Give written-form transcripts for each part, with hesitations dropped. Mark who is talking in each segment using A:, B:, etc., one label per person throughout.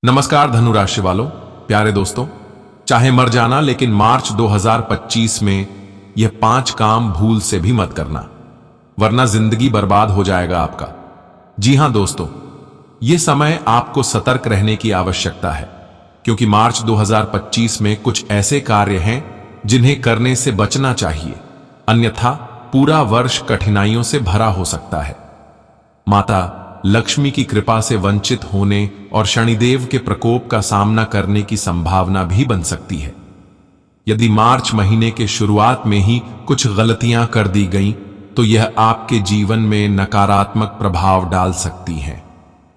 A: नमस्कार धनु राशि वालों, प्यारे दोस्तों। चाहे मर जाना, लेकिन मार्च 2025 में यह 5 काम भूल से भी मत करना, वरना जिंदगी बर्बाद हो जाएगा आपका। जी हां दोस्तों, यह समय आपको सतर्क रहने की आवश्यकता है, क्योंकि मार्च 2025 में कुछ ऐसे कार्य हैं जिन्हें करने से बचना चाहिए, अन्यथा पूरा वर्ष कठिनाइयों से भरा हो सकता है। माता लक्ष्मी की कृपा से वंचित होने और शनिदेव के प्रकोप का सामना करने की संभावना भी बन सकती है। यदि मार्च महीने के शुरुआत में ही कुछ गलतियां कर दी गईं, तो यह आपके जीवन में नकारात्मक प्रभाव डाल सकती हैं।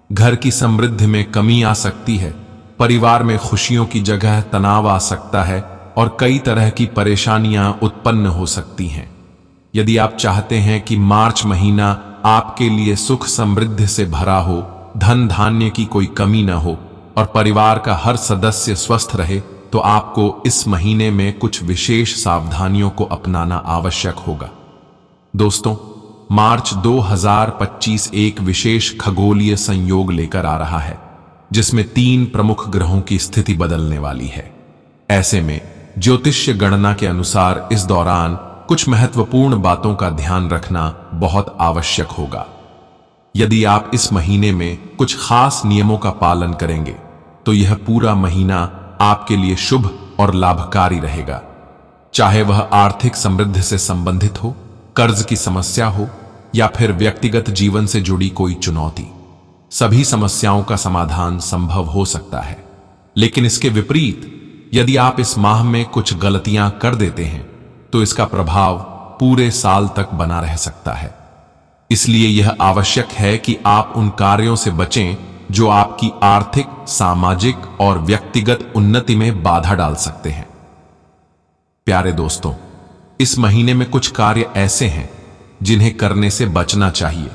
A: घर की समृद्धि में कमी आ सकती है, परिवार में खुशियों की जगह तनाव आ सकता है और कई तरह की परेशानियां उत्पन्न हो सकती हैं। यदि आप चाहते हैं कि मार्च महीना आपके लिए सुख समृद्धि से भरा हो, धन धान्य की कोई कमी न हो और परिवार का हर सदस्य स्वस्थ रहे, तो आपको इस महीने में कुछ विशेष सावधानियों को अपनाना आवश्यक होगा। दोस्तों, मार्च 2025 एक विशेष खगोलीय संयोग लेकर आ रहा है, जिसमें 3 प्रमुख ग्रहों की स्थिति बदलने वाली है। ऐसे में ज्योतिष्य गणना के अनुसार इस दौरान कुछ महत्वपूर्ण बातों का ध्यान रखना बहुत आवश्यक होगा। यदि आप इस महीने में कुछ खास नियमों का पालन करेंगे, तो यह पूरा महीना आपके लिए शुभ और लाभकारी रहेगा। चाहे वह आर्थिक समृद्धि से संबंधित हो, कर्ज की समस्या हो या फिर व्यक्तिगत जीवन से जुड़ी कोई चुनौती, सभी समस्याओं का समाधान संभव हो सकता है। लेकिन इसके विपरीत, यदि आप इस माह में कुछ गलतियां कर देते हैं, तो इसका प्रभाव पूरे साल तक बना रह सकता है। इसलिए यह आवश्यक है कि आप उन कार्यों से बचें जो आपकी आर्थिक, सामाजिक और व्यक्तिगत उन्नति में बाधा डाल सकते हैं। प्यारे दोस्तों, इस महीने में कुछ कार्य ऐसे हैं जिन्हें करने से बचना चाहिए,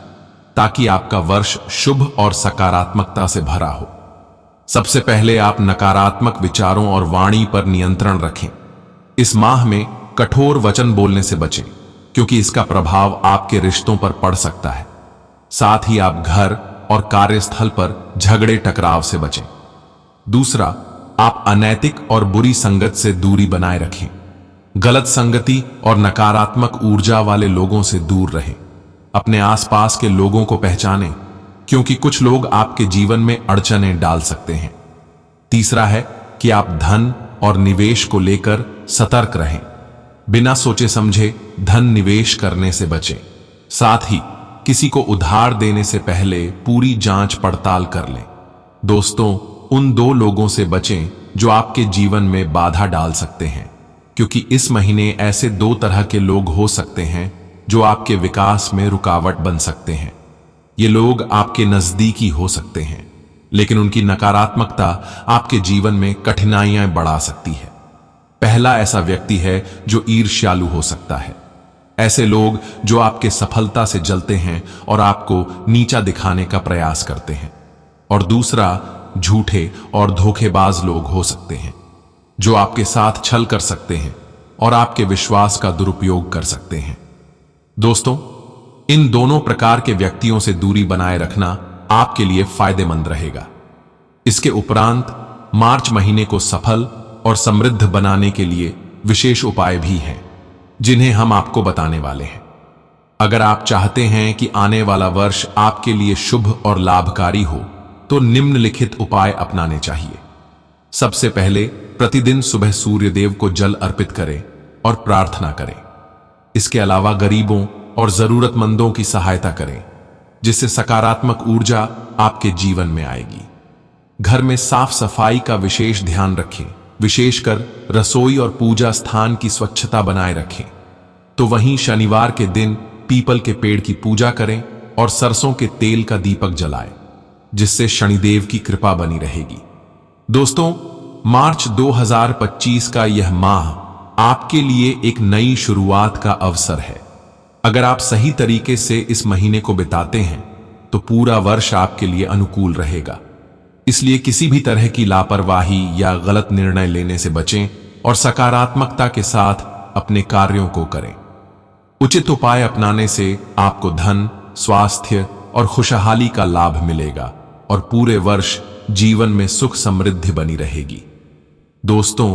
A: ताकि आपका वर्ष शुभ और सकारात्मकता से भरा हो। सबसे पहले आप नकारात्मक विचारों और वाणी पर नियंत्रण रखें। इस माह में कठोर वचन बोलने से बचें, क्योंकि इसका प्रभाव आपके रिश्तों पर पड़ सकता है। साथ ही आप घर और कार्यस्थल पर झगड़े टकराव से बचें। दूसरा, आप अनैतिक और बुरी संगत से दूरी बनाए रखें। गलत संगति और नकारात्मक ऊर्जा वाले लोगों से दूर रहें। अपने आसपास के लोगों को पहचानें, क्योंकि कुछ लोग आपके जीवन में अड़चनें डाल सकते हैं। तीसरा है कि आप धन और निवेश को लेकर सतर्क रहें। बिना सोचे समझे धन निवेश करने से बचें। साथ ही किसी को उधार देने से पहले पूरी जांच पड़ताल कर लें। दोस्तों, उन 2 लोगों से बचें जो आपके जीवन में बाधा डाल सकते हैं, क्योंकि इस महीने ऐसे 2 तरह के लोग हो सकते हैं जो आपके विकास में रुकावट बन सकते हैं। ये लोग आपके नजदीकी हो सकते हैं, लेकिन उनकी नकारात्मकता आपके जीवन में कठिनाइयां बढ़ा सकती है। पहला ऐसा व्यक्ति है जो ईर्ष्यालु हो सकता है। ऐसे लोग जो आपके सफलता से जलते हैं और आपको नीचा दिखाने का प्रयास करते हैं। और दूसरा, झूठे और धोखेबाज लोग हो सकते हैं, जो आपके साथ छल कर सकते हैं और आपके विश्वास का दुरुपयोग कर सकते हैं। दोस्तों, इन दोनों प्रकार के व्यक्तियों से दूरी बनाए रखना आपके लिए फायदेमंद रहेगा। इसके उपरांत मार्च महीने को सफल और समृद्ध बनाने के लिए विशेष उपाय भी हैं, जिन्हें हम आपको बताने वाले हैं। अगर आप चाहते हैं कि आने वाला वर्ष आपके लिए शुभ और लाभकारी हो, तो निम्नलिखित उपाय अपनाने चाहिए। सबसे पहले, प्रतिदिन सुबह सूर्यदेव को जल अर्पित करें और प्रार्थना करें। इसके अलावा गरीबों और जरूरतमंदों की सहायता करें, जिससे सकारात्मक ऊर्जा आपके जीवन में आएगी। घर में साफ सफाई का विशेष ध्यान रखें, विशेषकर रसोई और पूजा स्थान की स्वच्छता बनाए रखें। तो वहीं शनिवार के दिन पीपल के पेड़ की पूजा करें और सरसों के तेल का दीपक जलाएं, जिससे शनिदेव की कृपा बनी रहेगी। दोस्तों, मार्च 2025 का यह माह आपके लिए एक नई शुरुआत का अवसर है। अगर आप सही तरीके से इस महीने को बिताते हैं, तो पूरा वर्ष आपके लिए अनुकूल रहेगा। इसलिए किसी भी तरह की लापरवाही या गलत निर्णय लेने से बचें और सकारात्मकता के साथ अपने कार्यों को करें। उचित उपाय अपनाने से आपको धन, स्वास्थ्य और खुशहाली का लाभ मिलेगा और पूरे वर्ष जीवन में सुख समृद्धि बनी रहेगी। दोस्तों,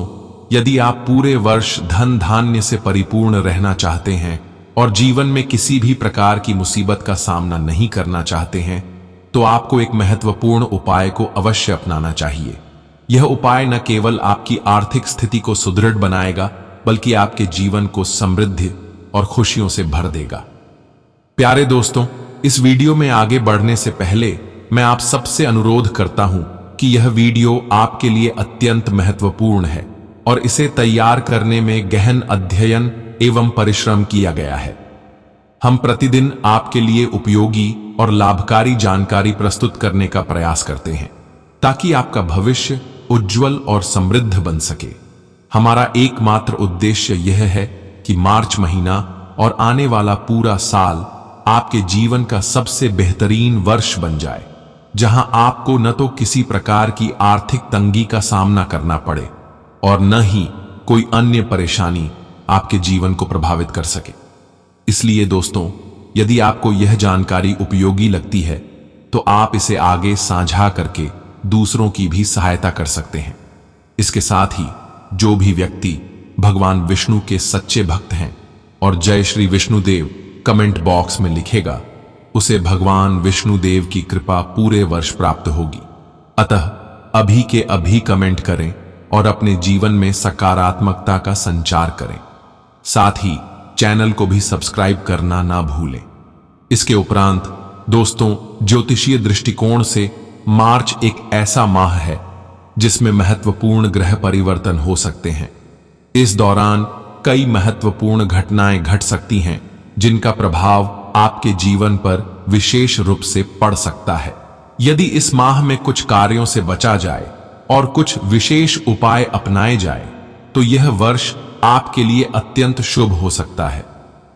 A: यदि आप पूरे वर्ष धन धान्य से परिपूर्ण रहना चाहते हैं और जीवन में किसी भी प्रकार की मुसीबत का सामना नहीं करना चाहते हैं, तो आपको एक महत्वपूर्ण उपाय को अवश्य अपनाना चाहिए। यह उपाय न केवल आपकी आर्थिक स्थिति को सुदृढ़ बनाएगा, बल्कि आपके जीवन को समृद्धि और खुशियों से भर देगा। प्यारे दोस्तों, इस वीडियो में आगे बढ़ने से पहले मैं आप सबसे अनुरोध करता हूं कि यह वीडियो आपके लिए अत्यंत महत्वपूर्ण है और इसे तैयार करने में गहन अध्ययन एवं परिश्रम किया गया है। हम प्रतिदिन आपके लिए उपयोगी और लाभकारी जानकारी प्रस्तुत करने का प्रयास करते हैं, ताकि आपका भविष्य उज्जवल और समृद्ध बन सके। हमारा एकमात्र उद्देश्य यह है कि मार्च महीना और आने वाला पूरा साल आपके जीवन का सबसे बेहतरीन वर्ष बन जाए, जहां आपको न तो किसी प्रकार की आर्थिक तंगी का सामना करना पड़े और न ही कोई अन्य परेशानी आपके जीवन को प्रभावित कर सके। इसलिए दोस्तों, यदि आपको यह जानकारी उपयोगी लगती है तो आप इसे आगे साझा करके दूसरों की भी सहायता कर सकते हैं। इसके साथ ही जो भी व्यक्ति भगवान विष्णु के सच्चे भक्त हैं और जय श्री विष्णुदेव कमेंट बॉक्स में लिखेगा, उसे भगवान विष्णुदेव की कृपा पूरे वर्ष प्राप्त होगी। अतः अभी के अभी कमेंट करें और अपने जीवन में सकारात्मकता का संचार करें। साथ ही चैनल को भी सब्सक्राइब करना ना भूलें। इसके उपरांत दोस्तों, ज्योतिषीय दृष्टिकोण से मार्च एक ऐसा माह है जिसमें महत्वपूर्ण ग्रह परिवर्तन हो सकते हैं। इस दौरान कई महत्वपूर्ण घटनाएं घट सकती हैं, जिनका प्रभाव आपके जीवन पर विशेष रूप से पड़ सकता है। यदि इस माह में कुछ कार्यों से बचा जाए और कुछ विशेष उपाय अपनाए जाए, तो यह वर्ष आपके लिए अत्यंत शुभ हो सकता है।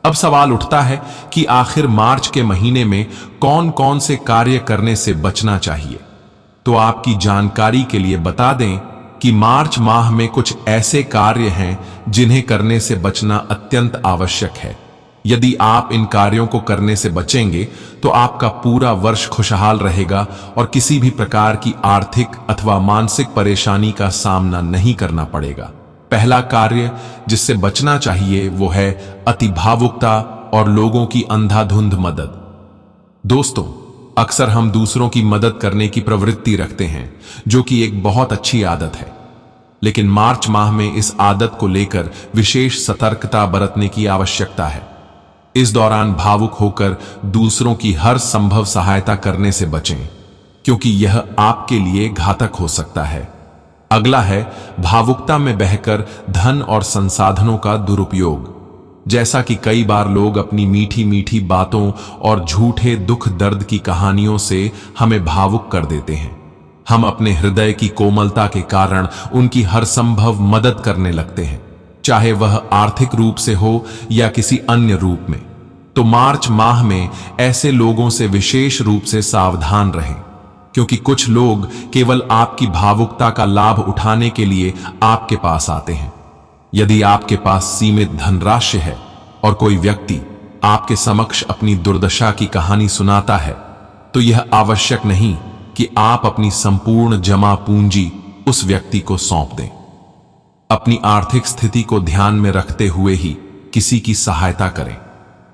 A: अब सवाल उठता है कि आखिर मार्च के महीने में कौन कौन से कार्य करने से बचना चाहिए। तो आपकी जानकारी के लिए बता दें कि मार्च माह में कुछ ऐसे कार्य हैं जिन्हें करने से बचना अत्यंत आवश्यक है। यदि आप इन कार्यों को करने से बचेंगे तो आपका पूरा वर्ष खुशहाल रहेगा और किसी भी प्रकार की आर्थिक अथवा मानसिक परेशानी का सामना नहीं करना पड़ेगा। पहला कार्य जिससे बचना चाहिए वो है अति भावुकता और लोगों की अंधाधुंध मदद। दोस्तों, अक्सर हम दूसरों की मदद करने की प्रवृत्ति रखते हैं, जो कि एक बहुत अच्छी आदत है, लेकिन मार्च माह में इस आदत को लेकर विशेष सतर्कता बरतने की आवश्यकता है। इस दौरान भावुक होकर दूसरों की हर संभव सहायता करने से बचें, क्योंकि यह आपके लिए घातक हो सकता है। अगला है भावुकता में बहकर धन और संसाधनों का दुरुपयोग। जैसा कि कई बार लोग अपनी मीठी मीठी बातों और झूठे दुख दर्द की कहानियों से हमें भावुक कर देते हैं। हम अपने हृदय की कोमलता के कारण उनकी हर संभव मदद करने लगते हैं, चाहे वह आर्थिक रूप से हो या किसी अन्य रूप में। तो मार्च माह में ऐसे लोगों से विशेष रूप से सावधान रहें, क्योंकि कुछ लोग केवल आपकी भावुकता का लाभ उठाने के लिए आपके पास आते हैं। यदि आपके पास सीमित धनराशि है और कोई व्यक्ति आपके समक्ष अपनी दुर्दशा की कहानी सुनाता है, तो यह आवश्यक नहीं कि आप अपनी संपूर्ण जमा पूंजी उस व्यक्ति को सौंप दें। अपनी आर्थिक स्थिति को ध्यान में रखते हुए ही किसी की सहायता करें,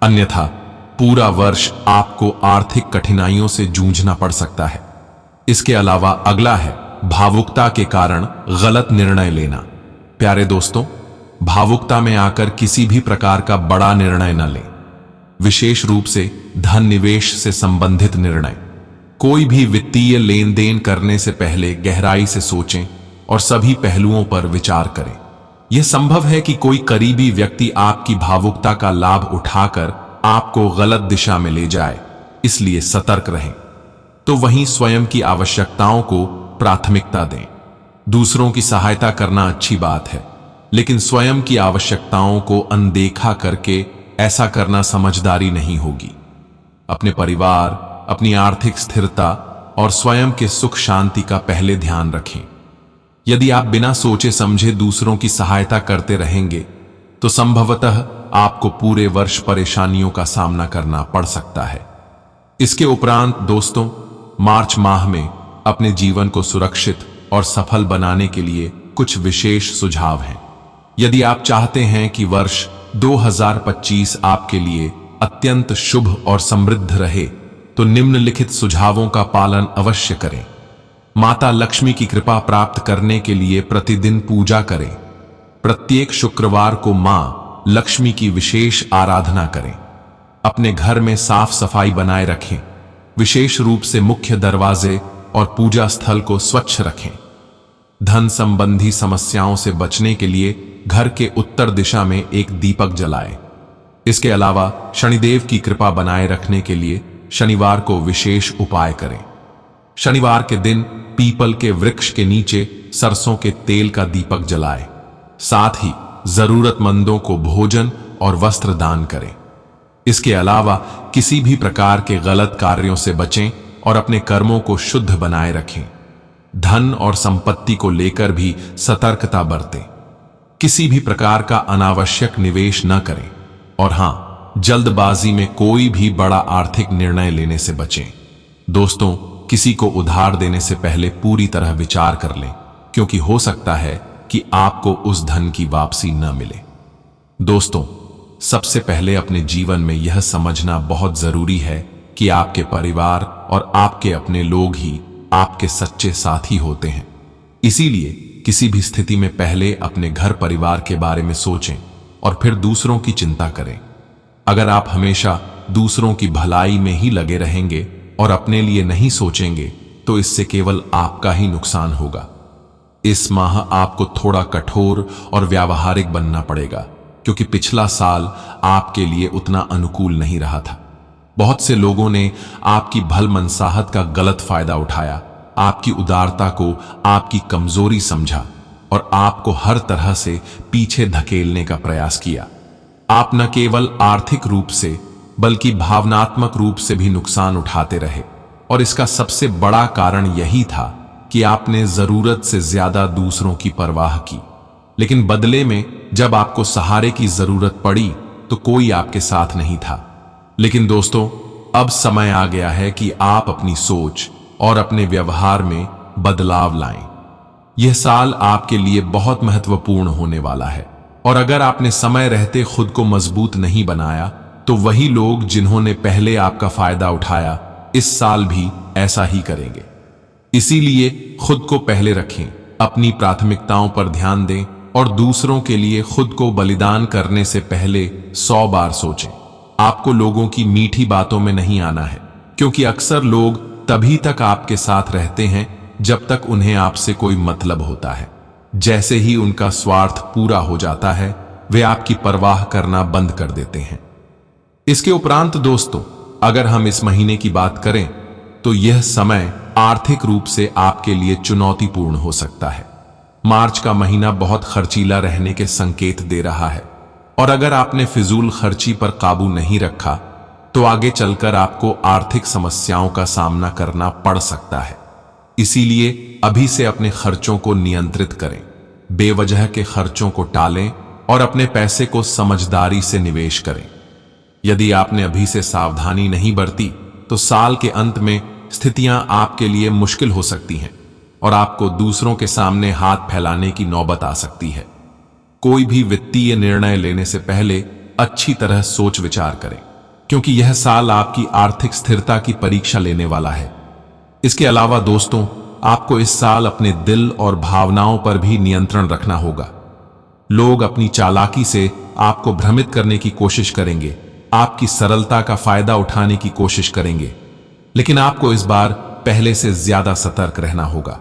A: अन्यथा पूरा वर्ष आपको आर्थिक कठिनाइयों से जूझना पड़ सकता है। इसके अलावा अगला है भावुकता के कारण गलत निर्णय लेना। प्यारे दोस्तों, भावुकता में आकर किसी भी प्रकार का बड़ा निर्णय न लें, विशेष रूप से धन निवेश से संबंधित निर्णय। कोई भी वित्तीय लेन देन करने से पहले गहराई से सोचें और सभी पहलुओं पर विचार करें। यह संभव है कि कोई करीबी व्यक्ति आपकी भावुकता का लाभ उठाकर आपको गलत दिशा में ले जाए, इसलिए सतर्क रहें। तो वहीं स्वयं की आवश्यकताओं को प्राथमिकता दें। दूसरों की सहायता करना अच्छी बात है, लेकिन स्वयं की आवश्यकताओं को अनदेखा करके ऐसा करना समझदारी नहीं होगी। अपने परिवार, अपनी आर्थिक स्थिरता और स्वयं के सुख शांति का पहले ध्यान रखें। यदि आप बिना सोचे समझे दूसरों की सहायता करते रहेंगे, तो संभवतः आपको पूरे वर्ष परेशानियों का सामना करना पड़ सकता है। इसके उपरांत दोस्तों, मार्च माह में अपने जीवन को सुरक्षित और सफल बनाने के लिए कुछ विशेष सुझाव हैं। यदि आप चाहते हैं कि वर्ष 2025 आपके लिए अत्यंत शुभ और समृद्ध रहे, तो निम्नलिखित सुझावों का पालन अवश्य करें। माता लक्ष्मी की कृपा प्राप्त करने के लिए प्रतिदिन पूजा करें। प्रत्येक शुक्रवार को मां लक्ष्मी की विशेष आराधना करें। अपने घर में साफ सफाई बनाए रखें। विशेष रूप से मुख्य दरवाजे और पूजा स्थल को स्वच्छ रखें। धन संबंधी समस्याओं से बचने के लिए घर के उत्तर दिशा में एक दीपक जलाएं। इसके अलावा शनिदेव की कृपा बनाए रखने के लिए शनिवार को विशेष उपाय करें। शनिवार के दिन पीपल के वृक्ष के नीचे सरसों के तेल का दीपक जलाएं। साथ ही जरूरतमंदों को भोजन और वस्त्र दान करें। इसके अलावा किसी भी प्रकार के गलत कार्यों से बचें और अपने कर्मों को शुद्ध बनाए रखें। धन और संपत्ति को लेकर भी सतर्कता बरतें। किसी भी प्रकार का अनावश्यक निवेश न करें और हां, जल्दबाजी में कोई भी बड़ा आर्थिक निर्णय लेने से बचें। दोस्तों, किसी को उधार देने से पहले पूरी तरह विचार कर लें, क्योंकि हो सकता है कि आपको उस धन की वापसी न मिले। दोस्तों, सबसे पहले अपने जीवन में यह समझना बहुत जरूरी है कि आपके परिवार और आपके अपने लोग ही आपके सच्चे साथी होते हैं। इसीलिए किसी भी स्थिति में पहले अपने घर परिवार के बारे में सोचें और फिर दूसरों की चिंता करें। अगर आप हमेशा दूसरों की भलाई में ही लगे रहेंगे और अपने लिए नहीं सोचेंगे, तो इससे केवल आपका ही नुकसान होगा। इस माह आपको थोड़ा कठोर और व्यावहारिक बनना पड़ेगा, क्योंकि पिछला साल आपके लिए उतना अनुकूल नहीं रहा था। बहुत से लोगों ने आपकी भलमनसाहत का गलत फायदा उठाया, आपकी उदारता को आपकी कमजोरी समझा और आपको हर तरह से पीछे धकेलने का प्रयास किया। आप न केवल आर्थिक रूप से बल्कि भावनात्मक रूप से भी नुकसान उठाते रहे, और इसका सबसे बड़ा कारण यही था कि आपने जरूरत से ज्यादा दूसरों की परवाह की। लेकिन बदले में जब आपको सहारे की जरूरत पड़ी तो कोई आपके साथ नहीं था। लेकिन दोस्तों, अब समय आ गया है कि आप अपनी सोच और अपने व्यवहार में बदलाव लाएं। यह साल आपके लिए बहुत महत्वपूर्ण होने वाला है, और अगर आपने समय रहते खुद को मजबूत नहीं बनाया, तो वही लोग जिन्होंने पहले आपका फायदा उठाया इस साल भी ऐसा ही करेंगे। इसीलिए खुद को पहले रखें, अपनी प्राथमिकताओं पर ध्यान दें और दूसरों के लिए खुद को बलिदान करने से पहले 100 बार सोचें। आपको लोगों की मीठी बातों में नहीं आना है, क्योंकि अक्सर लोग तभी तक आपके साथ रहते हैं जब तक उन्हें आपसे कोई मतलब होता है। जैसे ही उनका स्वार्थ पूरा हो जाता है, वे आपकी परवाह करना बंद कर देते हैं। इसके उपरांत दोस्तों, अगर हम इस महीने की बात करें तो यह समय आर्थिक रूप से आपके लिए चुनौतीपूर्ण हो सकता है। मार्च का महीना बहुत खर्चीला रहने के संकेत दे रहा है, और अगर आपने फिजूल खर्ची पर काबू नहीं रखा तो आगे चलकर आपको आर्थिक समस्याओं का सामना करना पड़ सकता है। इसीलिए अभी से अपने खर्चों को नियंत्रित करें, बेवजह के खर्चों को टालें और अपने पैसे को समझदारी से निवेश करें। यदि आपने अभी से सावधानी नहीं बरती तो साल के अंत में स्थितियां आपके लिए मुश्किल हो सकती हैं और आपको दूसरों के सामने हाथ फैलाने की नौबत आ सकती है। कोई भी वित्तीय निर्णय लेने से पहले अच्छी तरह सोच विचार करें, क्योंकि यह साल आपकी आर्थिक स्थिरता की परीक्षा लेने वाला है। इसके अलावा दोस्तों, आपको इस साल अपने दिल और भावनाओं पर भी नियंत्रण रखना होगा। लोग अपनी चालाकी से आपको भ्रमित करने की कोशिश करेंगे, आपकी सरलता का फायदा उठाने की कोशिश करेंगे, लेकिन आपको इस बार पहले से ज्यादा सतर्क रहना होगा।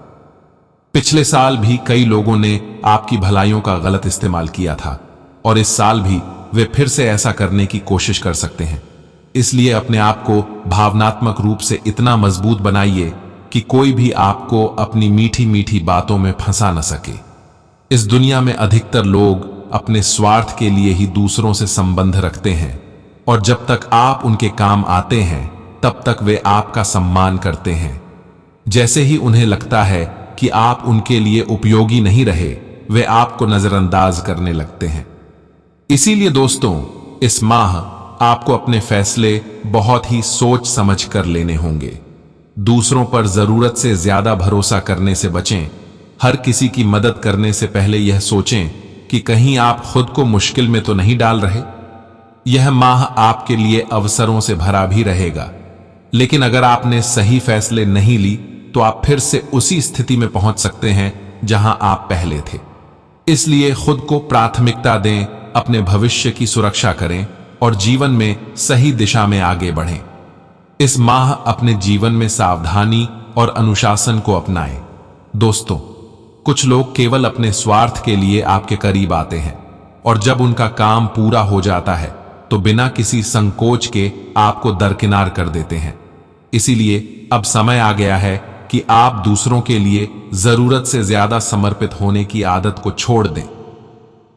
A: पिछले साल भी कई लोगों ने आपकी भलाइयों का गलत इस्तेमाल किया था, और इस साल भी वे फिर से ऐसा करने की कोशिश कर सकते हैं। इसलिए अपने आप को भावनात्मक रूप से इतना मजबूत बनाइए कि कोई भी आपको अपनी मीठी मीठी बातों में फंसा न सके। इस दुनिया में अधिकतर लोग अपने स्वार्थ के लिए ही दूसरों से संबंध रखते हैं, और जब तक आप उनके काम आते हैं तब तक वे आपका सम्मान करते हैं। जैसे ही उन्हें लगता है कि आप उनके लिए उपयोगी नहीं रहे, वे आपको नजरअंदाज करने लगते हैं। इसीलिए दोस्तों, इस माह आपको अपने फैसले बहुत ही सोच समझ कर लेने होंगे। दूसरों पर जरूरत से ज्यादा भरोसा करने से बचें। हर किसी की मदद करने से पहले यह सोचें कि कहीं आप खुद को मुश्किल में तो नहीं डाल रहे। यह माह आपके लिए अवसरों से भरा भी रहेगा, लेकिन अगर आपने सही फैसले नहीं ली तो आप फिर से उसी स्थिति में पहुंच सकते हैं जहां आप पहले थे। इसलिए खुद को प्राथमिकता दें, अपने भविष्य की सुरक्षा करें और जीवन में सही दिशा में आगे बढ़ें। इस माह अपने जीवन में सावधानी और अनुशासन को अपनाएं। दोस्तों, कुछ लोग केवल अपने स्वार्थ के लिए आपके करीब आते हैं और जब उनका काम पूरा हो जाता है तो बिना किसी संकोच के आपको दरकिनार कर देते हैं। इसीलिए अब समय आ गया है कि आप दूसरों के लिए जरूरत से ज्यादा समर्पित होने की आदत को छोड़ दें।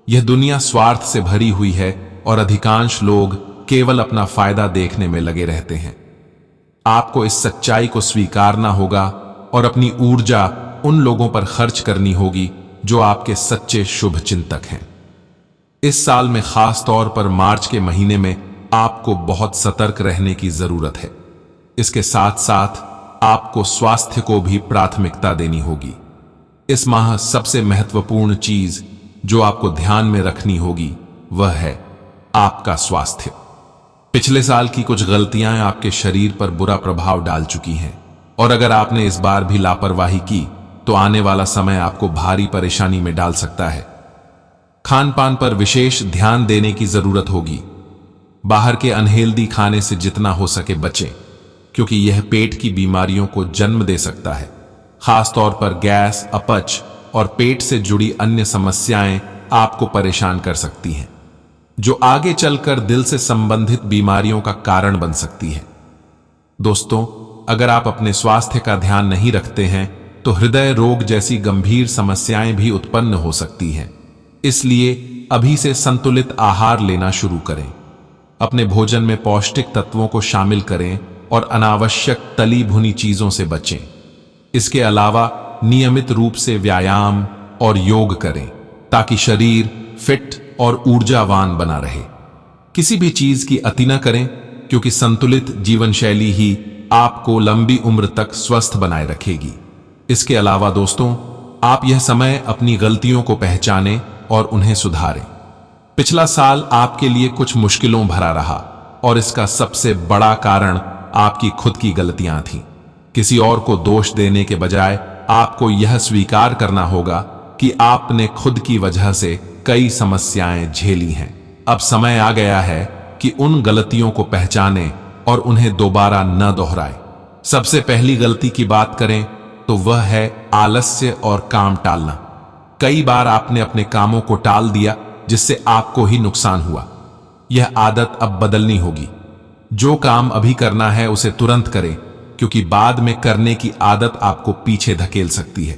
A: यह दुनिया स्वार्थ से भरी हुई है और अधिकांश लोग केवल अपना फायदा देखने में लगे रहते हैं। आपको इस सच्चाई को स्वीकारना होगा और अपनी ऊर्जा उन लोगों पर खर्च करनी होगी जो आपके सच्चे शुभ चिंतक हैं। इस साल में खास तौर पर मार्च के महीने में आपको बहुत सतर्क रहने की जरूरत है। इसके साथ साथ आपको स्वास्थ्य को भी प्राथमिकता देनी होगी। इस माह सबसे महत्वपूर्ण चीज जो आपको ध्यान में रखनी होगी वह है आपका स्वास्थ्य। पिछले साल की कुछ गलतियां आपके शरीर पर बुरा प्रभाव डाल चुकी हैं और अगर आपने इस बार भी लापरवाही की तो आने वाला समय आपको भारी परेशानी में डाल सकता है। खान पान पर विशेष ध्यान देने की जरूरत होगी। बाहर के अनहेल्दी खाने से जितना हो सके बचें, क्योंकि यह पेट की बीमारियों को जन्म दे सकता है। खास तौर पर गैस, अपच और पेट से जुड़ी अन्य समस्याएं आपको परेशान कर सकती हैं, जो आगे चलकर दिल से संबंधित बीमारियों का कारण बन सकती है। दोस्तों, अगर आप अपने स्वास्थ्य का ध्यान नहीं रखते हैं तो हृदय रोग जैसी गंभीर समस्याएं भी उत्पन्न हो सकती हैं। इसलिए अभी से संतुलित आहार लेना शुरू करें। अपने भोजन में पौष्टिक तत्वों को शामिल करें और अनावश्यक तली भुनी चीजों से बचें। इसके अलावा नियमित रूप से व्यायाम और योग करें ताकि शरीर फिट और ऊर्जावान बना रहे। किसी भी चीज की अति न करें, क्योंकि संतुलित जीवन शैली ही आपको लंबी उम्र तक स्वस्थ बनाए रखेगी। इसके अलावा दोस्तों, आप यह समय अपनी गलतियों को पहचानें और उन्हें सुधारें। पिछला साल आपके लिए कुछ मुश्किलों भरा रहा और इसका सबसे बड़ा कारण आपकी खुद की गलतियां थीं। किसी और को दोष देने के बजाय आपको यह स्वीकार करना होगा कि आपने खुद की वजह से कई समस्याएं झेली हैं। अब समय आ गया है कि उन गलतियों को पहचानें और उन्हें दोबारा न दोहराएं। सबसे पहली गलती की बात करें तो वह है आलस्य और काम टालना। कई बार आपने अपने कामों को टाल दिया जिससे आपको ही नुकसान हुआ। यह आदत अब बदलनी होगी। जो काम अभी करना है उसे तुरंत करें, क्योंकि बाद में करने की आदत आपको पीछे धकेल सकती है।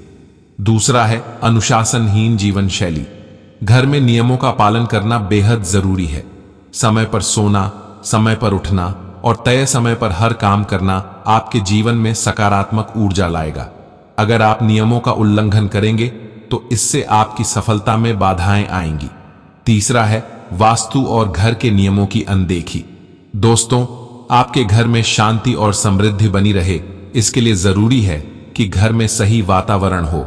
A: दूसरा है अनुशासनहीन जीवन शैली। घर में नियमों का पालन करना बेहद जरूरी है। समय पर सोना, समय पर उठना और तय समय पर हर काम करना आपके जीवन में सकारात्मक ऊर्जा लाएगा। अगर आप नियमों का उल्लंघन करेंगे तो इससे आपकी सफलता में बाधाएं आएंगी। तीसरा है वास्तु और घर के नियमों की अनदेखी। दोस्तों, आपके घर में शांति और समृद्धि बनी रहे, इसके लिए जरूरी है कि घर में सही वातावरण हो।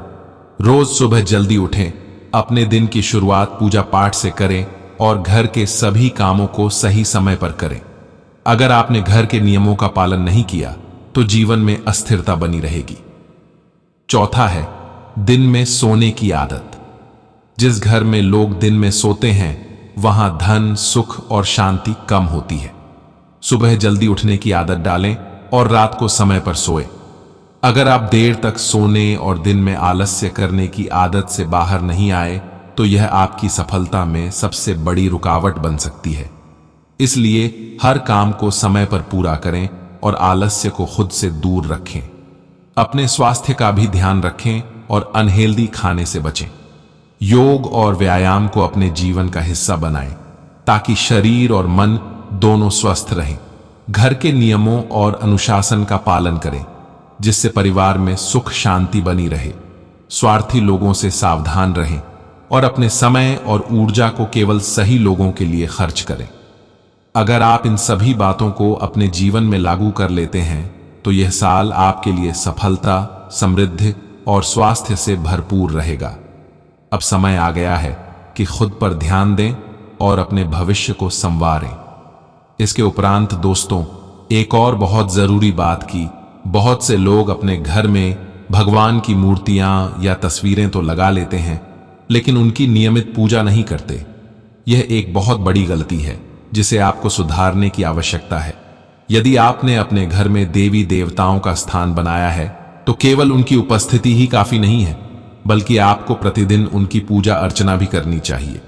A: रोज सुबह जल्दी उठें, अपने दिन की शुरुआत पूजा पाठ से करें और घर के सभी कामों को सही समय पर करें। अगर आपने घर के नियमों का पालन नहीं किया तो जीवन में अस्थिरता बनी रहेगी। चौथा है दिन में सोने की आदत। जिस घर में लोग दिन में सोते हैं वहां धन, सुख और शांति कम होती है। सुबह जल्दी उठने की आदत डालें और रात को समय पर सोएं। अगर आप देर तक सोने और दिन में आलस्य करने की आदत से बाहर नहीं आए तो यह आपकी सफलता में सबसे बड़ी रुकावट बन सकती है। इसलिए हर काम को समय पर पूरा करें और आलस्य को खुद से दूर रखें। अपने स्वास्थ्य का भी ध्यान रखें और अनहेल्दी खाने से बचें। योग और व्यायाम को अपने जीवन का हिस्सा बनाएं ताकि शरीर और मन दोनों स्वस्थ रहें। घर के नियमों और अनुशासन का पालन करें जिससे परिवार में सुख शांति बनी रहे। स्वार्थी लोगों से सावधान रहें और अपने समय और ऊर्जा को केवल सही लोगों के लिए खर्च करें। अगर आप इन सभी बातों को अपने जीवन में लागू कर लेते हैं तो यह साल आपके लिए सफलता, समृद्धि और स्वास्थ्य से भरपूर रहेगा। अब समय आ गया है कि खुद पर ध्यान दें और अपने भविष्य को संवारें। इसके उपरांत दोस्तों, एक और बहुत जरूरी बात की, बहुत से लोग अपने घर में भगवान की मूर्तियां या तस्वीरें तो लगा लेते हैं, लेकिन उनकी नियमित पूजा नहीं करते। यह एक बहुत बड़ी गलती है जिसे आपको सुधारने की आवश्यकता है। यदि आपने अपने घर में देवी देवताओं का स्थान बनाया है तो केवल उनकी उपस्थिति ही काफी नहीं है, बल्कि आपको प्रतिदिन उनकी पूजा अर्चना भी करनी चाहिए।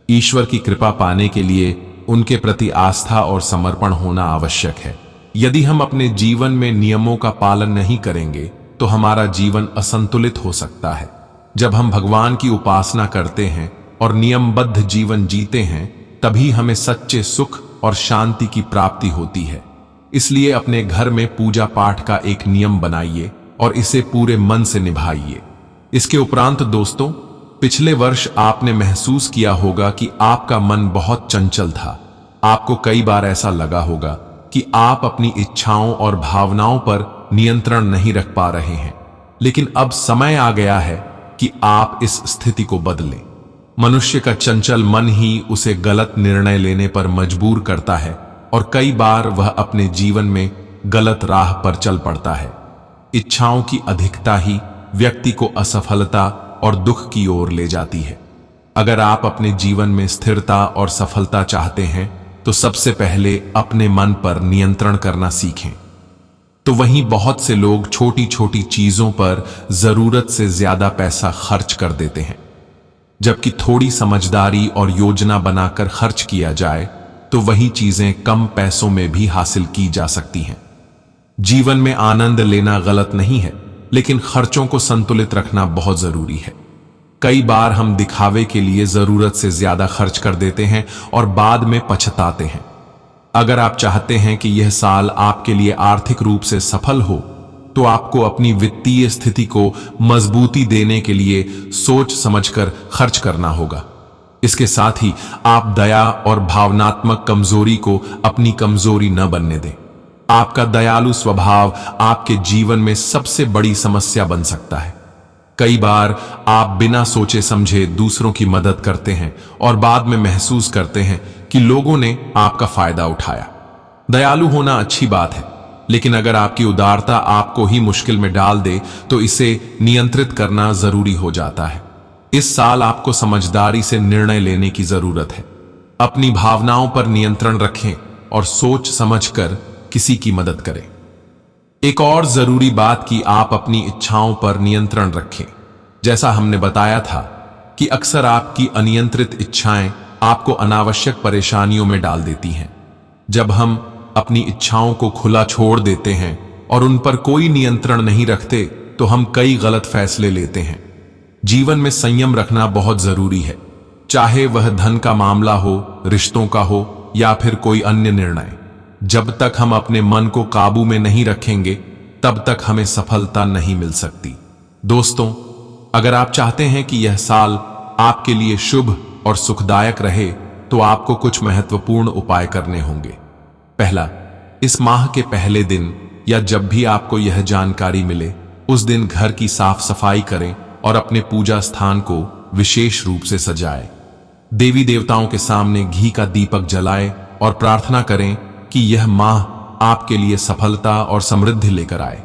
A: ईश्वर की कृपा पाने के लिए उनके प्रति आस्था और समर्पण होना आवश्यक है। यदि हम अपने जीवन में नियमों का पालन नहीं करेंगे तो हमारा जीवन असंतुलित हो सकता है। जब हम भगवान की उपासना करते हैं और नियमबद्ध जीवन जीते हैं, तभी हमें सच्चे सुख और शांति की प्राप्ति होती है। इसलिए अपने घर में पूजा पाठ का एक नियम बनाइए और इसे पूरे मन से निभाइए। इसके उपरांत दोस्तों, पिछले वर्ष आपने महसूस किया होगा कि आपका मन बहुत चंचल था। आपको कई बार ऐसा लगा होगा कि आप अपनी इच्छाओं और भावनाओं पर नियंत्रण नहीं रख पा रहे हैं, लेकिन अब समय आ गया है कि आप इस स्थिति को बदलें। मनुष्य का चंचल मन ही उसे गलत निर्णय लेने पर मजबूर करता है और कई बार वह अपने जीवन में गलत राह पर चल पड़ता है। इच्छाओं की अधिकता ही व्यक्ति को असफलता और दुख की ओर ले जाती है। अगर आप अपने जीवन में स्थिरता और सफलता चाहते हैं तो सबसे पहले अपने मन पर नियंत्रण करना सीखें। तो वहीं बहुत से लोग छोटी छोटी चीजों पर जरूरत से ज्यादा पैसा खर्च कर देते हैं, जबकि थोड़ी समझदारी और योजना बनाकर खर्च किया जाए तो वही चीजें कम पैसों में भी हासिल की जा सकती हैं। जीवन में आनंद लेना गलत नहीं है, लेकिन खर्चों को संतुलित रखना बहुत जरूरी है। कई बार हम दिखावे के लिए जरूरत से ज्यादा खर्च कर देते हैं और बाद में पछताते हैं। अगर आप चाहते हैं कि यह साल आपके लिए आर्थिक रूप से सफल हो, तो आपको अपनी वित्तीय स्थिति को मजबूती देने के लिए सोच समझकर खर्च करना होगा। इसके साथ ही आप दया और भावनात्मक कमजोरी को अपनी कमजोरी न बनने दें। आपका दयालु स्वभाव आपके जीवन में सबसे बड़ी समस्या बन सकता है। कई बार आप बिना सोचे समझे दूसरों की मदद करते हैं और बाद में महसूस करते हैं कि लोगों ने आपका फायदा उठाया। दयालु होना अच्छी बात है, लेकिन अगर आपकी उदारता आपको ही मुश्किल में डाल दे तो इसे नियंत्रित करना जरूरी हो जाता है। इस साल आपको समझदारी से निर्णय लेने की जरूरत है। अपनी भावनाओं पर नियंत्रण रखें और सोच समझकर किसी की मदद करें। एक और जरूरी बात कि आप अपनी इच्छाओं पर नियंत्रण रखें। जैसा हमने बताया था कि अक्सर आपकी अनियंत्रित इच्छाएं आपको अनावश्यक परेशानियों में डाल देती हैं। जब हम अपनी इच्छाओं को खुला छोड़ देते हैं और उन पर कोई नियंत्रण नहीं रखते तो हम कई गलत फैसले लेते हैं। जीवन में संयम रखना बहुत जरूरी है, चाहे वह धन का मामला हो, रिश्तों का हो या फिर कोई अन्य निर्णय। जब तक हम अपने मन को काबू में नहीं रखेंगे तब तक हमें सफलता नहीं मिल सकती। दोस्तों, अगर आप चाहते हैं कि यह साल आपके लिए शुभ और सुखदायक रहे तो आपको कुछ महत्वपूर्ण उपाय करने होंगे। पहला, इस माह के पहले दिन या जब भी आपको यह जानकारी मिले, उस दिन घर की साफ सफाई करें और अपने पूजा स्थान को विशेष रूप से सजाएं। देवी देवताओं के सामने घी का दीपक जलाएं और प्रार्थना करें कि यह माह आपके लिए सफलता और समृद्धि लेकर आए।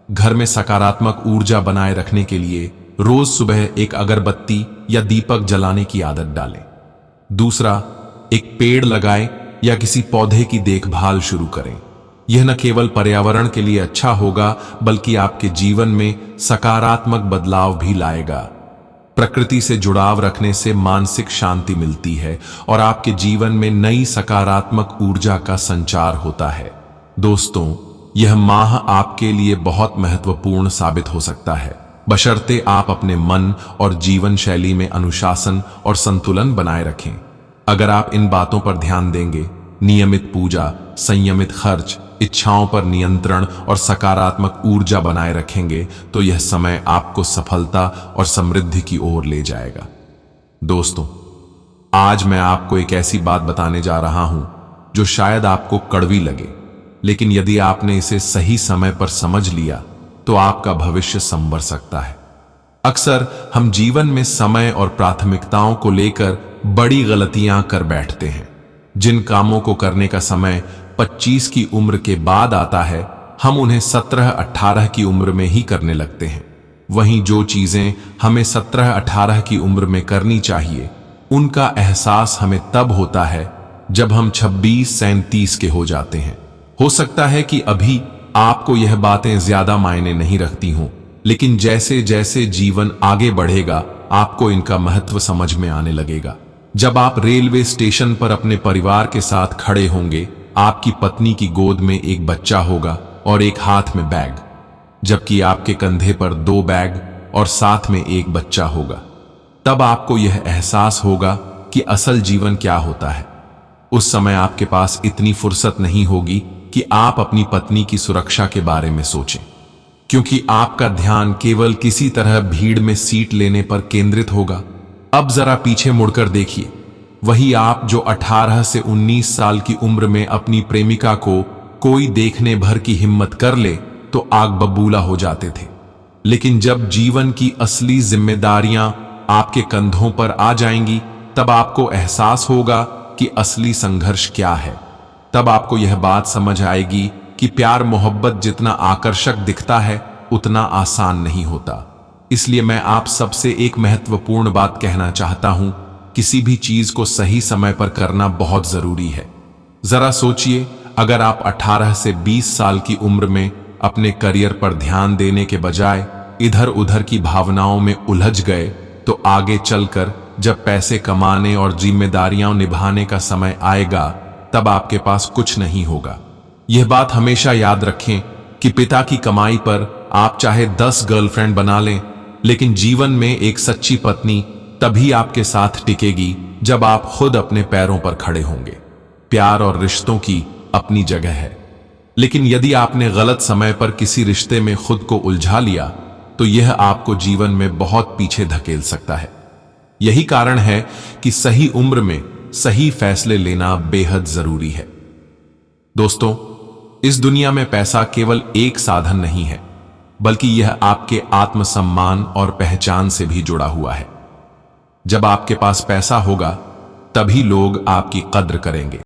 A: घर में सकारात्मक ऊर्जा बनाए रखने के लिए रोज सुबह एक अगरबत्ती या दीपक जलाने की आदत डालें। दूसरा, एक पेड़ लगाएं या किसी पौधे की देखभाल शुरू करें। यह न केवल पर्यावरण के लिए अच्छा होगा, बल्कि आपके जीवन में सकारात्मक बदलाव भी लाएगा। प्रकृति से जुड़ाव रखने से मानसिक शांति मिलती है और आपके जीवन में नई सकारात्मक ऊर्जा का संचार होता है। दोस्तों, यह माह आपके लिए बहुत महत्वपूर्ण साबित हो सकता है, बशर्ते आप अपने मन और जीवन शैली में अनुशासन और संतुलन बनाए रखें। अगर आप इन बातों पर ध्यान देंगे, नियमित पूजा, संयमित खर्च, इच्छाओं पर नियंत्रण और सकारात्मक ऊर्जा बनाए रखेंगे, तो यह समय आपको सफलता और समृद्धि की ओर ले जाएगा। दोस्तों, आज मैं आपको एक ऐसी बात बताने जा रहा हूं जो शायद आपको कड़वी लगे, लेकिन यदि आपने इसे सही समय पर समझ लिया तो आपका भविष्य संवर सकता है। अक्सर हम जीवन में समय और प्राथमिकताओं को लेकर बड़ी गलतियां कर बैठते हैं। जिन कामों को करने का समय 25 की उम्र के बाद आता है, हम उन्हें 17-18 की उम्र में ही करने लगते हैं। वहीं जो चीजें हमें 17-18 की उम्र में करनी चाहिए, उनका एहसास हमें तब होता है जब हम 26-37 के हो जाते हैं। हो सकता है कि अभी आपको यह बातें ज्यादा मायने नहीं रखती हों, लेकिन जैसे जैसे जीवन आगे बढ़ेगा आपको इनका महत्व समझ में आने लगेगा। जब आप रेलवे स्टेशन पर अपने परिवार के साथ खड़े होंगे, आपकी पत्नी की गोद में एक बच्चा होगा और एक हाथ में बैग, जबकि आपके कंधे पर 2 बैग और साथ में एक बच्चा होगा। तब आपको यह एहसास होगा कि असल जीवन क्या होता है। उस समय आपके पास इतनी फुर्सत नहीं होगी कि आप अपनी पत्नी की सुरक्षा के बारे में सोचें, क्योंकि आपका ध्यान केवल किसी तरह भीड़ में सीट लेने पर केंद्रित होगा। अब जरा पीछे मुड़कर देखिए, वही आप जो 18 से 19 साल की उम्र में अपनी प्रेमिका को कोई देखने भर की हिम्मत कर ले तो आग बबूला हो जाते थे। लेकिन जब जीवन की असली जिम्मेदारियां आपके कंधों पर आ जाएंगी, तब आपको एहसास होगा कि असली संघर्ष क्या है। तब आपको यह बात समझ आएगी कि प्यार मोहब्बत जितना आकर्षक दिखता है उतना आसान नहीं होता। इसलिए मैं आप सबसे एक महत्वपूर्ण बात कहना चाहता हूं, किसी भी चीज को सही समय पर करना बहुत जरूरी है। जरा सोचिए, अगर आप 18 से 20 साल की उम्र में अपने करियर पर ध्यान देने के बजाय इधर उधर की भावनाओं में उलझ गए, तो आगे चलकर जब पैसे कमाने और जिम्मेदारियां निभाने का समय आएगा, तब आपके पास कुछ नहीं होगा। यह बात हमेशा याद रखें कि पिता की कमाई पर आप चाहे 10 गर्लफ्रेंड बना लें, लेकिन जीवन में एक सच्ची पत्नी तभी आपके साथ टिकेगी जब आप खुद अपने पैरों पर खड़े होंगे। प्यार और रिश्तों की अपनी जगह है, लेकिन यदि आपने गलत समय पर किसी रिश्ते में खुद को उलझा लिया तो यह आपको जीवन में बहुत पीछे धकेल सकता है। यही कारण है कि सही उम्र में सही फैसले लेना बेहद जरूरी है। दोस्तों, इस दुनिया में पैसा केवल एक साधन नहीं है, बल्कि यह आपके आत्मसम्मान और पहचान से भी जुड़ा हुआ है। जब आपके पास पैसा होगा, तभी लोग आपकी कद्र करेंगे।